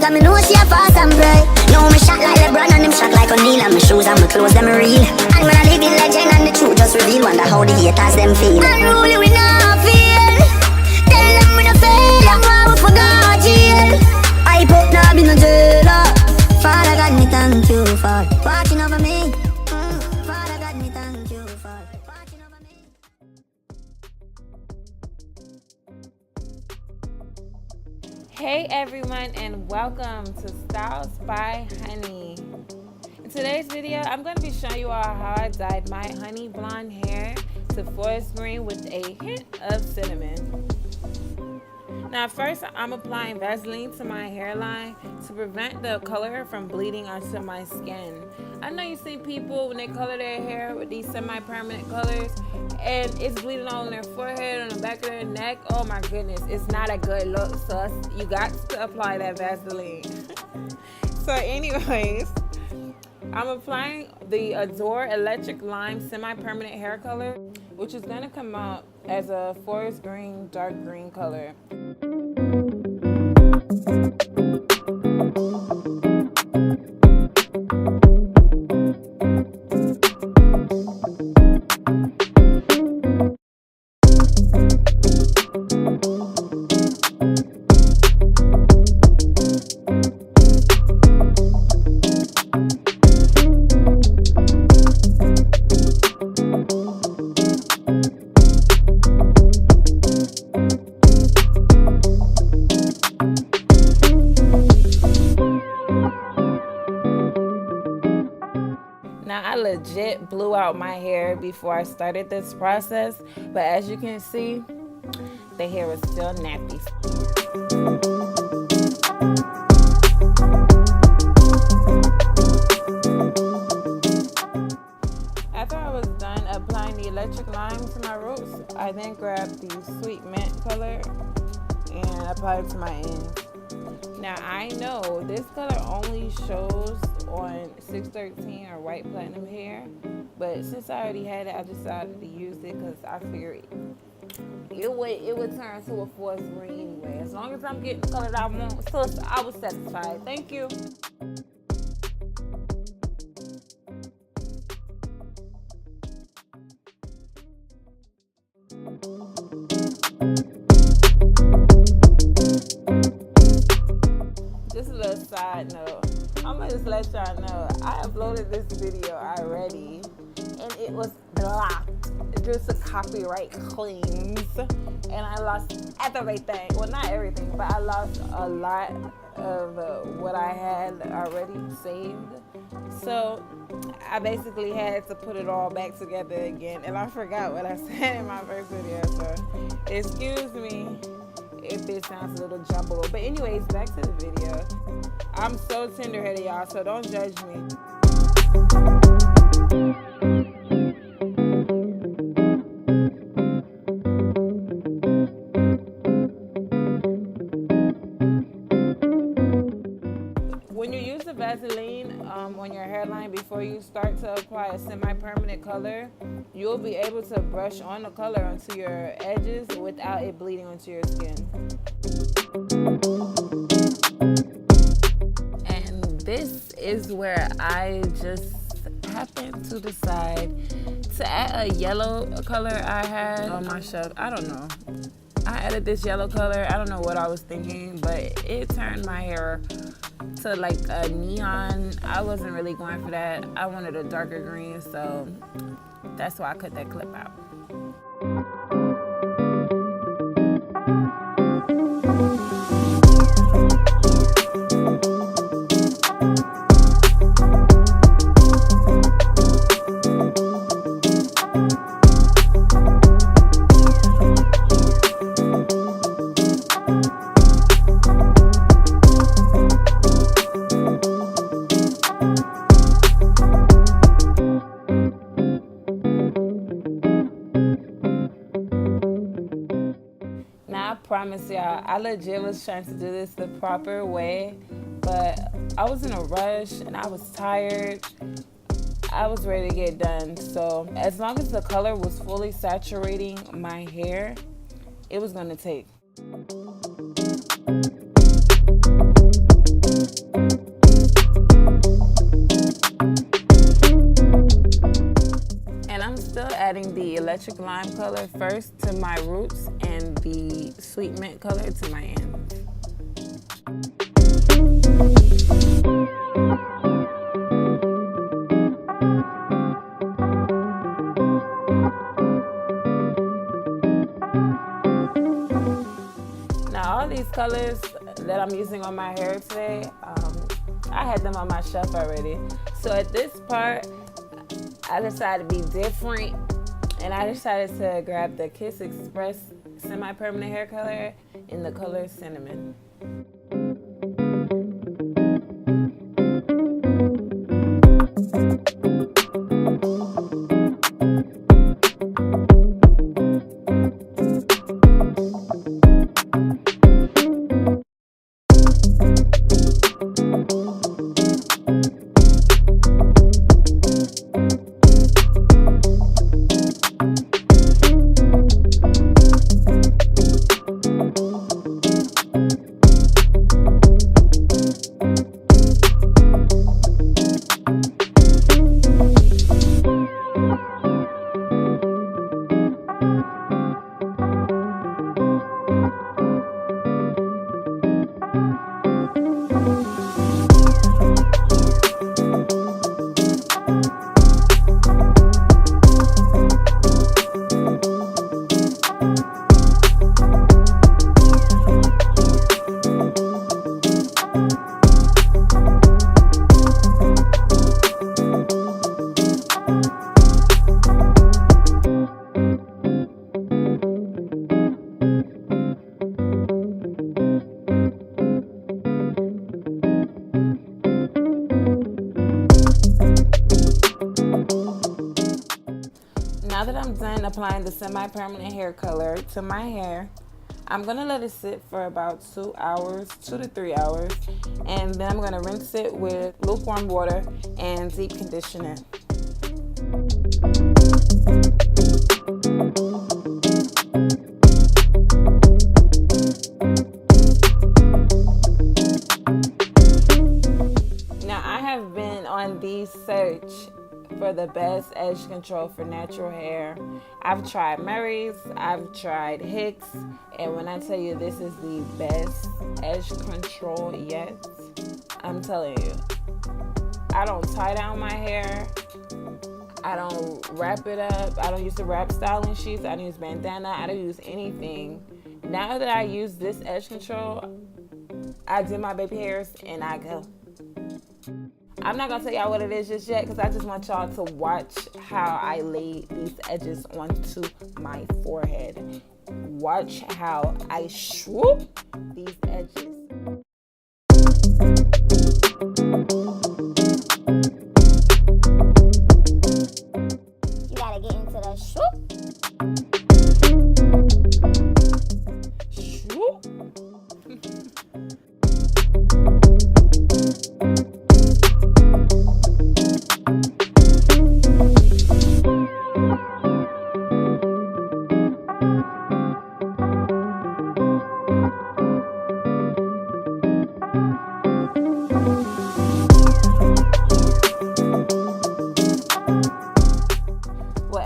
cause me know she a fast and bright. Know me shot like LeBron and them shot like O'Neal. And my shoes and my clothes them real. And when I live in legend and the truth just reveal. Wonder how the haters them feel. Unruly we not feel. Tell them we no fail. I'm why we forgot jail. I put now be no jailer. Father God me thank you for watching over me. Father God me thank you for watching over me. Hey everyone, and welcome to Styles by Honey. In today's video, I'm going to be showing you all how I dyed my honey blonde hair to forest green with a hint of cinnamon. Now first, I'm applying Vaseline to my hairline to prevent the color from bleeding onto my skin. I know you see people when they color their hair with these semi-permanent colors and it's bleeding all on their forehead, on the back of their neck. Oh my goodness, it's not a good look, sus. You got to apply that Vaseline. So anyways, I'm applying the Adore Electric Lime semi-permanent hair color, which is going to come out as a forest green, dark green color. Now I legit blew out my hair before I started this process, but as you can see, the hair is still nappy. After I was done applying the electric lime to my roots, I then grabbed the sweet mint color and applied it to my ends. Now I know this color only shows on 613 or white platinum hair, but since I already had it, I decided to use it because I figured it would turn to a forest green anyway. As long as I'm getting the color that I want, so I was satisfied. Thank you. Just a little side note, I'm gonna just let y'all know I uploaded this video already and it was blocked due to copyright claims, and I lost everything. Well, not everything, but I lost a lot of what I had already saved. So I basically had to put it all back together again, and I forgot what I said in my first video, so excuse me if it sounds a little jumbled. But anyways, back to the video. I'm so tender-headed, y'all, so don't judge me. When you use the Vaseline on your hairline before you start to apply a semi-permanent color, you'll be able to brush on the color onto your edges without it bleeding onto your skin. And this is where I just happened to decide to add a yellow color I had on my shelf. I don't know. I added this yellow color. I don't know what I was thinking, but it turned my hair to like a neon. I wasn't really going for that. I wanted a darker green, so that's why I cut that clip out. I promise y'all, I legit was trying to do this the proper way, but I was in a rush and I was tired. I was ready to get done. So as long as the color was fully saturating my hair, it was gonna take. electric lime color first to my roots and the sweet mint color to my ends. Now all these colors that I'm using on my hair today, I had them on my shelf already. So at this part, I decided to be different, and I decided to grab the Kiss Express semi-permanent hair color in the color Cinnamon. Now that I'm done applying the semi-permanent hair color to my hair, I'm going to let it sit for about 2 hours, 2 to 3 hours, and then I'm going to rinse it with lukewarm water and deep condition it. Now I have been on the search for the best edge control for natural hair. I've tried Murray's, I've tried Hicks, and when I tell you this is the best edge control yet, I'm telling you, I don't tie down my hair, I don't wrap it up, I don't use the wrap styling sheets, I don't use bandana, I don't use anything. Now that I use this edge control, I do my baby hairs and I go. I'm not gonna tell y'all what it is just yet because I just want y'all to watch how I lay these edges onto my forehead. Watch how I swoop these edges. You gotta get into the swoop. Swoop.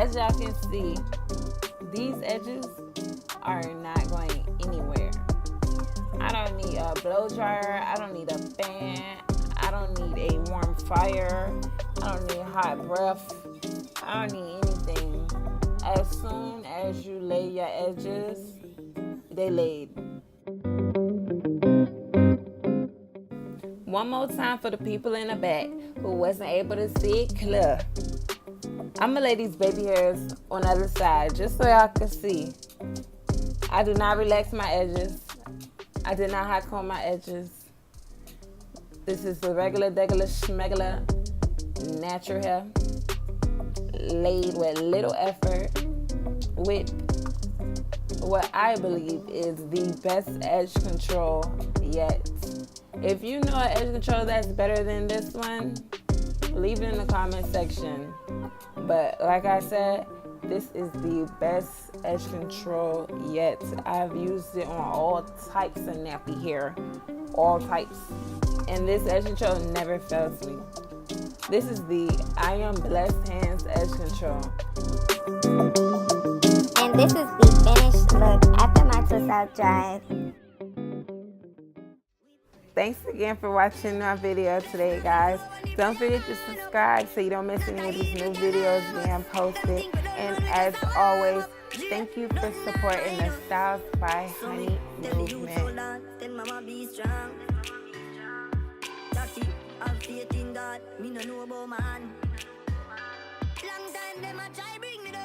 As y'all can see, these edges are not going anywhere. I don't need a blow dryer, I don't need a fan, I don't need a warm fire, I don't need hot breath, I don't need anything. As soon as you lay your edges, they laid. One more time for the people in the back who wasn't able to see it clear. I'm gonna lay these baby hairs on the other side just so y'all can see. I do not relax my edges. I did not hot comb my edges. This is the regular, schmegular, natural hair, laid with little effort, with what I believe is the best edge control yet. If you know an edge control that's better than this one, leave it in the comment section. But like I said, this is the best edge control yet. I've used it on all types of nappy hair, all types. And this edge control never fails me. This is the IAmBlessedHands edge control. And this is the finished look after my twist out drive. Thanks again for watching my video today, guys. Don't forget to subscribe so you don't miss any of these new videos being posted. And as always, thank you for supporting the Styles by Honey movement. Long time them a try bring me